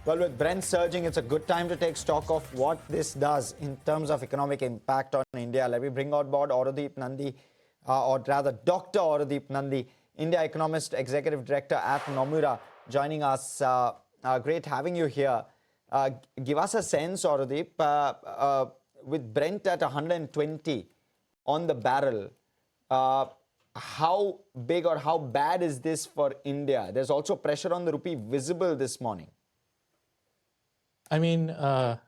Well, with Brent surging, it's a good time to take stock of what this does in terms of economic impact on India. Let me bring on board Aurodeep Nandy, or rather Dr. Aurodeep Nandy, India economist, executive director at Nomura, joining us. Great having you here. Give us a sense, Aurodeep, with Brent at 120 on the barrel, uh, how big or how bad is this for India? There's also pressure on the rupee visible this morning. I mean, I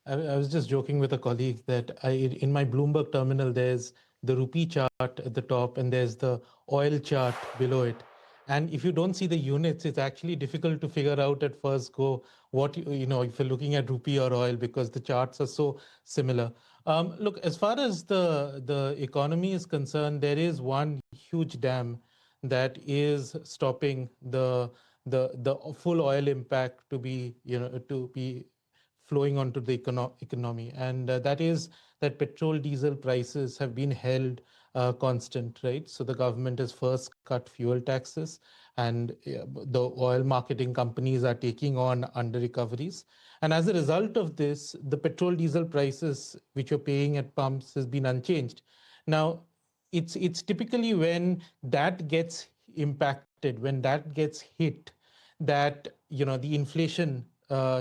was just joking with a colleague that in my Bloomberg terminal, there's the rupee chart at the top and there's the oil chart below it. And if you don't see the units, it's actually difficult to figure out at first go what, if you're looking at rupee or oil, because the charts are so similar. Look, as far as the economy is concerned, there is one huge dam that is stopping the full oil impact to be flowing onto the economy, and that is that petrol diesel prices have been held constant, right? So the government has first cut fuel taxes, and the oil marketing companies are taking on under recoveries, and as a result of this, the petrol diesel prices which you're paying at pumps has been unchanged. Now, it's typically when that gets impacted, when that gets hit, that the inflation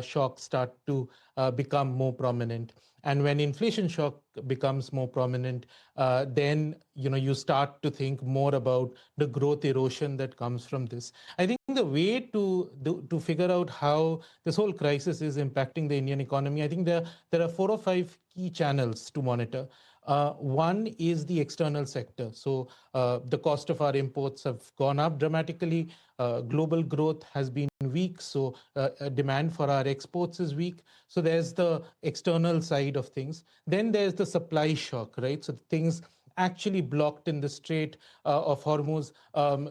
shocks start to become more prominent. And when inflation shock becomes more prominent, then you start to think more about the growth erosion that comes from this. I think the way to figure out how this whole crisis is impacting the Indian economy, I think there are 4 or 5 key channels to monitor. One is the external sector. So the cost of our imports have gone up dramatically. Global growth has been weak, so demand for our exports is weak. So there's the external side of things. Then there's the supply shock, right? So things actually blocked in the Strait of Hormuz,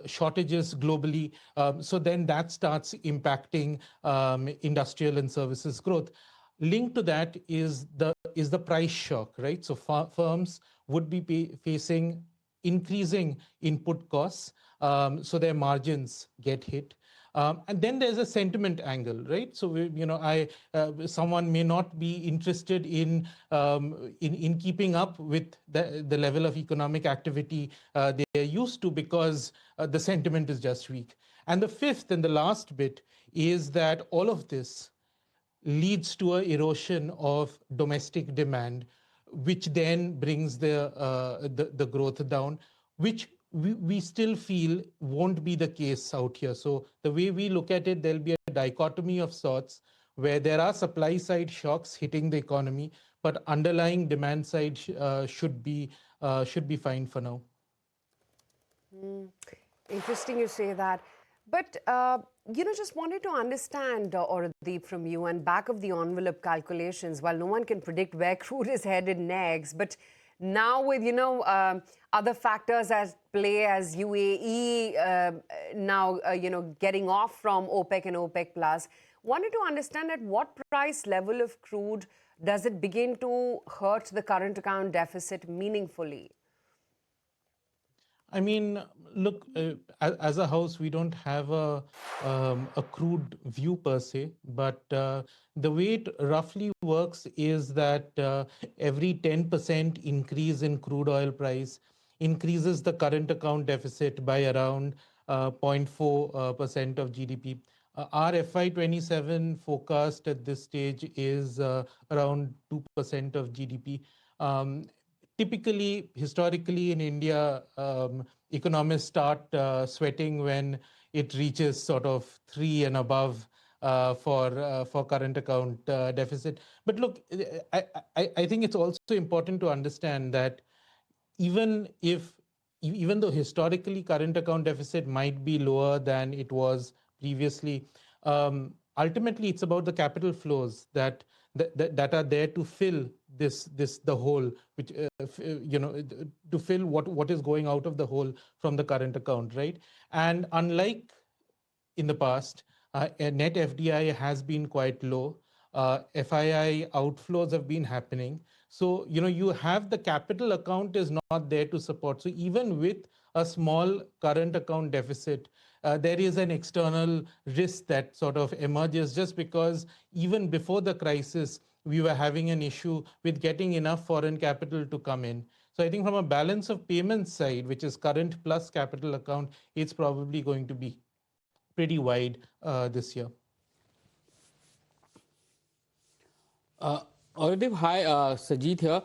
shortages globally. So then that starts impacting industrial and services growth. Linked to that is the price shock, right? So firms would be facing increasing input costs, so their margins get hit. And then there's a sentiment angle, right? So someone may not be interested in keeping up with the level of economic activity they're used to, because the sentiment is just weak. And the fifth and the last bit is that all of this leads to a erosion of domestic demand, which then brings the growth down, which we still feel won't be the case out here. So the way we look at it, there'll be a dichotomy of sorts where there are supply side shocks hitting the economy, but underlying demand side should be fine for now. Interesting you say that. But, just wanted to understand, Aurodeep, from you, and back of the envelope calculations, while no one can predict where crude is headed next, but now with, other factors at play as UAE now, getting off from OPEC and OPEC Plus, wanted to understand at what price level of crude does it begin to hurt the current account deficit meaningfully? I mean, look, as a house, we don't have a crude view per se, but the way it roughly works is that every 10% increase in crude oil price increases the current account deficit by around 0.4% of GDP. Our FY27 forecast at this stage is around 2% of GDP. Typically, historically in India, economists start sweating when it reaches sort of 3 and above for current account deficit. But look, I think it's also important to understand that even if even though historically current account deficit might be lower than it was previously, ultimately it's about the capital flows that are there to fill this the hole, which to fill what is going out of the hole from the current account, right? And unlike in the past, net FDI has been quite low. FII outflows have been happening. So, you have the capital account is not there to support. So even with a small current account deficit, there is an external risk that sort of emerges just because even before the crisis, we were having an issue with getting enough foreign capital to come in. So I think from a balance of payments side, which is current plus capital account, it's probably going to be pretty wide this year. Aurodeep, hi, Sajid here.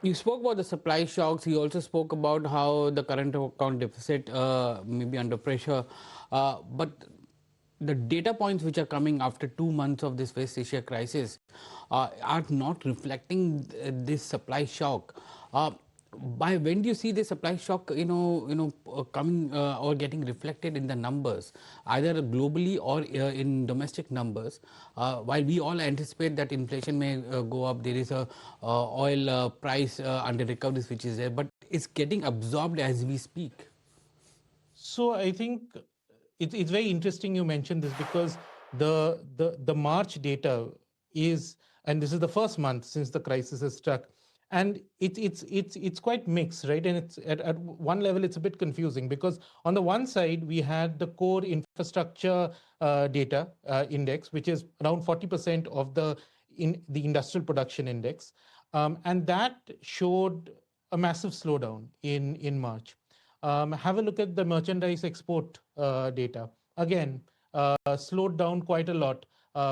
You spoke about the supply shocks. You also spoke about how the current account deficit may be under pressure. But the data points which are coming after 2 months of this West Asia crisis are not reflecting this supply shock. By when do you see the supply shock, coming or getting reflected in the numbers, either globally or in domestic numbers? While we all anticipate that inflation may go up, there is a oil price under recoveries which is there, but it's getting absorbed as we speak. So I think it's very interesting you mentioned this because the March data is, and this is the first month since the crisis has struck, and it's quite mixed, right? And it's at one level it's a bit confusing because on the one side we had the core infrastructure data index, which is around 40% of the industrial production index, and that showed a massive slowdown in March. Have a look at the merchandise export data. Again, slowed down quite a lot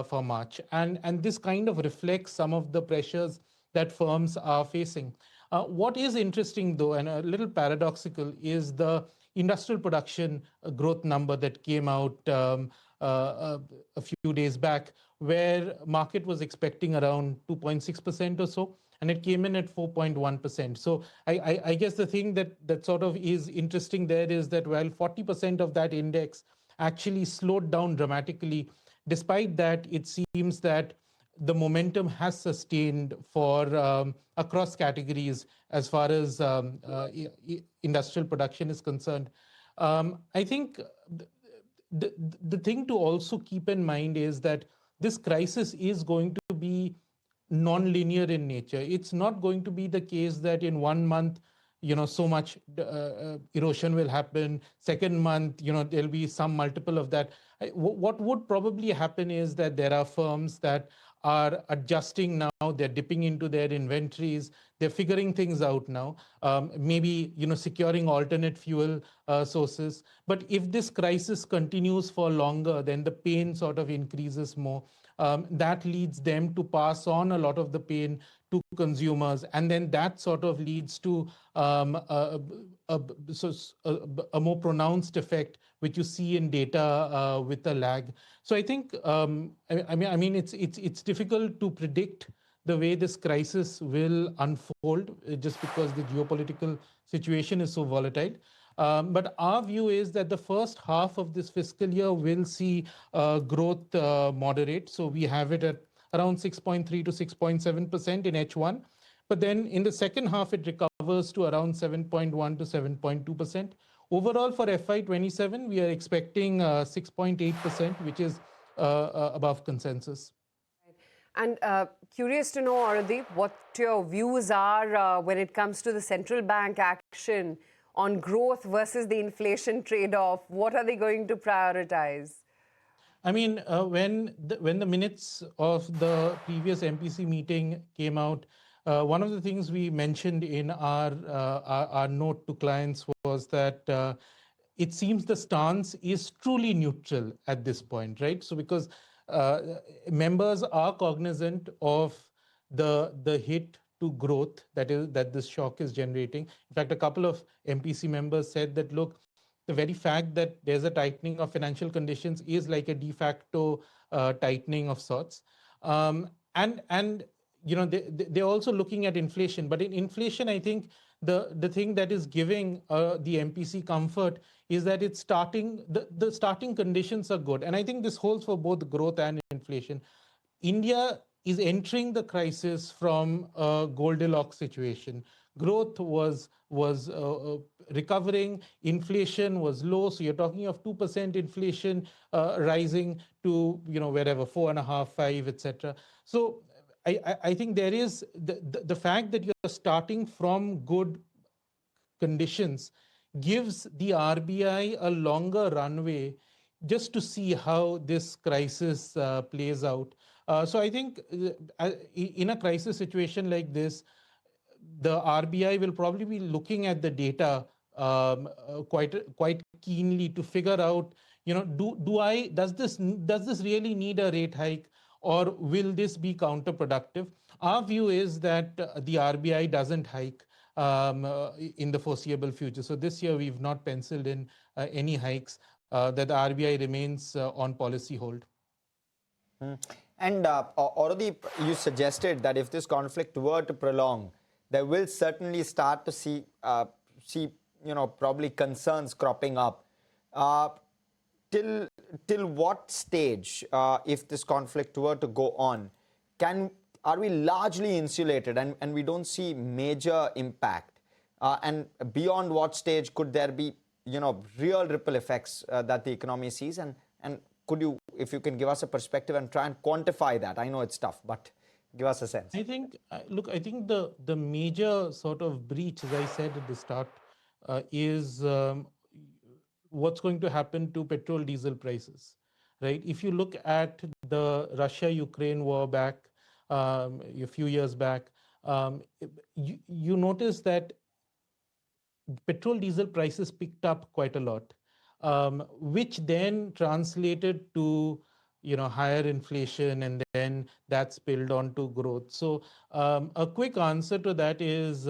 for March. And this kind of reflects some of the pressures that firms are facing. What is interesting, though, and a little paradoxical, is the industrial production growth number that came out a few days back, where market was expecting around 2.6% or so, and it came in at 4.1%. So I guess the thing that sort of is interesting there is that while 40% of that index actually slowed down dramatically, despite that, it seems that the momentum has sustained for across categories as far as industrial production is concerned. I think the thing to also keep in mind is that this crisis is going to be non-linear in nature. It's not going to be the case that in 1 month, so much erosion will happen. Second month, there'll be some multiple of that. What would probably happen is that there are firms that are adjusting now. They're dipping into their inventories. They're figuring things out now. Maybe securing alternate fuel sources. But if this crisis continues for longer, then the pain sort of increases more. That leads them to pass on a lot of the pain to consumers, and then that sort of leads to a more pronounced effect, which you see in data with a lag. So I think it's difficult to predict the way this crisis will unfold just because the geopolitical situation is so volatile. But our view is that the first half of this fiscal year will see growth moderate. So we have it at around 6.3 to 6.7% in H1. But then in the second half, it recovers to around 7.1 to 7.2%. Overall, for FY27, we are expecting 6.8%, which is above consensus. And curious to know, Aurodeep, what your views are when it comes to the central bank action on growth versus the inflation trade-off. What are they going to prioritize? I mean, when the minutes of the previous MPC meeting came out, one of the things we mentioned in our note to clients was that it seems the stance is truly neutral at this point, right? So because members are cognizant of the hit to growth that this shock is generating. In fact, a couple of MPC members said that, look, the very fact that there's a tightening of financial conditions is like a de facto tightening of sorts. And they're also looking at inflation. But in inflation, I think the thing that is giving the MPC comfort is that it's the starting conditions are good. And I think this holds for both growth and inflation. India is entering the crisis from a Goldilocks situation. Growth was recovering, inflation was low. So you're talking of 2% inflation rising to wherever 4.5, 5, etc. So I think there is the fact that you're starting from good conditions gives the RBI a longer runway just to see how this crisis plays out. So I think in a crisis situation like this, the RBI will probably be looking at the data quite keenly to figure out, does this really need a rate hike, or will this be counterproductive? Our view is that the RBI doesn't hike in the foreseeable future. So this year we've not penciled in any hikes. That the RBI remains on policy hold. And Aurodeep, you suggested that if this conflict were to prolong, there will certainly start to see probably concerns cropping up. Till what stage, if this conflict were to go on, are we largely insulated and we don't see major impact? And beyond what stage could there be, real ripple effects that the economy sees? And could you, if you can give us a perspective and try and quantify that? I know it's tough, but give us a sense. I think, I think the major sort of breach, as I said at the start, is what's going to happen to petrol diesel prices, right? If you look at the Russia-Ukraine war back a few years back, you notice that petrol diesel prices picked up quite a lot, which then translated to higher inflation, and then that spilled on to growth. So a quick answer to that is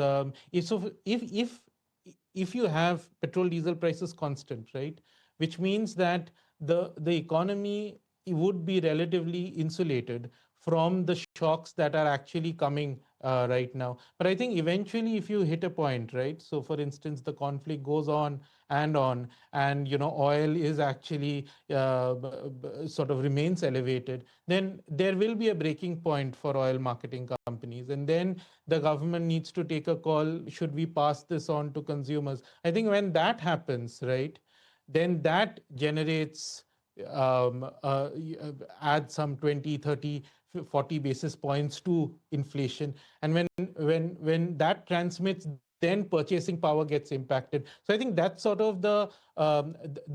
if you have petrol diesel prices constant, right, which means that the economy would be relatively insulated from the shocks that are actually coming right now. But I think eventually, if you hit a point, right? So, for instance, the conflict goes on, and oil is actually sort of remains elevated, then there will be a breaking point for oil marketing companies, and then the government needs to take a call: should we pass this on to consumers? I think when that happens, right, then that generates add some 20, 30, 40 basis points to inflation. And when that transmits, then purchasing power gets impacted. So I think that's sort of the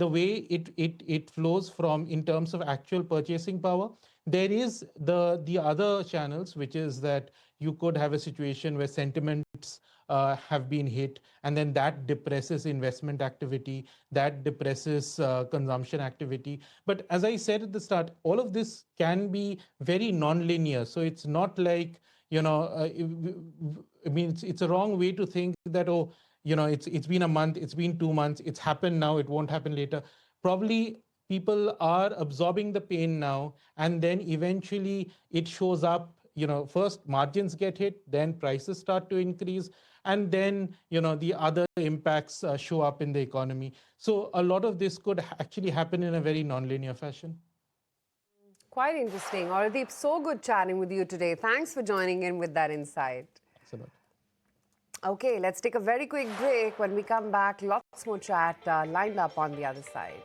way it flows from in terms of actual purchasing power. There is the other channels, which is that you could have a situation where sentiments have been hit, and then that depresses investment activity, that depresses consumption activity. But as I said at the start, all of this can be very non-linear. So it's not like, I mean, it's a wrong way to think that, it's been a month, it's been 2 months, it's happened now, it won't happen later. Probably people are absorbing the pain now, and then eventually it shows up. First margins get hit, then prices start to increase, and then the other impacts show up in the economy. So a lot of this could actually happen in a very non-linear fashion. Quite interesting. Aurodeep, so good chatting with you today. Thanks for joining in with that insight. Thanks a lot. Okay, let's take a very quick break. When we come back, lots more chat lined up on the other side.